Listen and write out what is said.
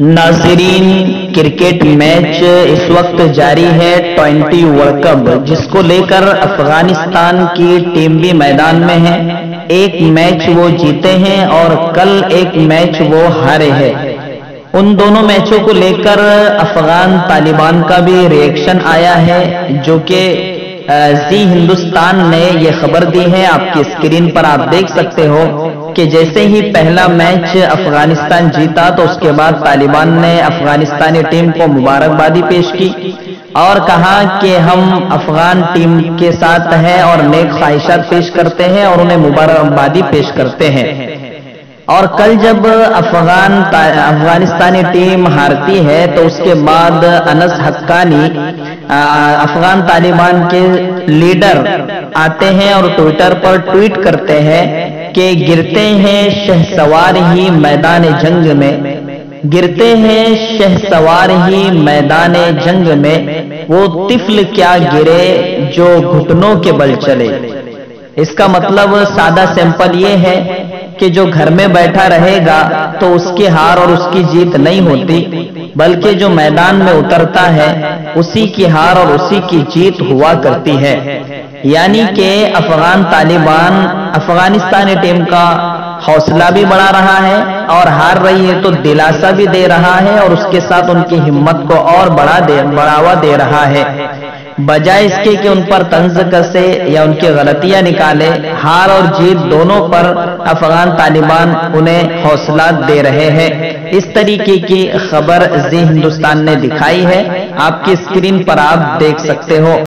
नाज़रीन, cricket match इस वक्त जारी है T20 वर्ल्ड कप, जिसको लेकर अफगानिस्तान की टीम भी मैदान में है। एक मैच वो जीते हैं और कल एक मैच वो हारे हैं। उन दोनों मैचों को लेकर अफगान तालिबान का भी रिएक्शन आया है, जो कि जी हिंदुस्तान ने ये खबर दी है। आपकी स्क्रीन पर आप देख सकते हो कि जैसे ही पहला मैच अफगानिस्तान जीता तो उसके बाद तालिबान ने अफगानिस्तानी टीम को मुबारकबादी पेश की और कहा कि हम अफगान टीम के साथ हैं और नेक ख्वाहिशात पेश करते हैं और उन्हें मुबारकबादी पेश करते हैं। और कल जब अफगानिस्तानी टीम हारती है तो उसके बाद अनस हक्कानी अफगान तालिबान के लीडर आते हैं और ट्विटर पर ट्वीट करते हैं कि गिरते हैं शहसवार ही मैदान जंग में, गिरते हैं शहसवार ही मैदान जंग में, वो तिफल क्या गिरे जो घुटनों के बल चले। इसका मतलब सादा सिंपल ये है कि जो घर में बैठा रहेगा तो उसकी हार और उसकी जीत नहीं होती, बल्कि जो मैदान में उतरता है उसी की हार और उसी की जीत हुआ करती है। यानी कि अफगान तालिबान अफगानिस्तानी टीम का हौसला भी बढ़ा रहा है और हार रही है तो दिलासा भी दे रहा है और उसके साथ उनकी हिम्मत को और बढ़ावा दे रहा है। बजाय इसके कि उन पर तंज कसे या उनकी गलतियां निकाले, हार और जीत दोनों पर अफगान तालिबान उन्हें हौसला दे रहे हैं। इस तरीके की खबर जी हिंदुस्तान ने दिखाई है। आपकी स्क्रीन पर आप देख सकते हो।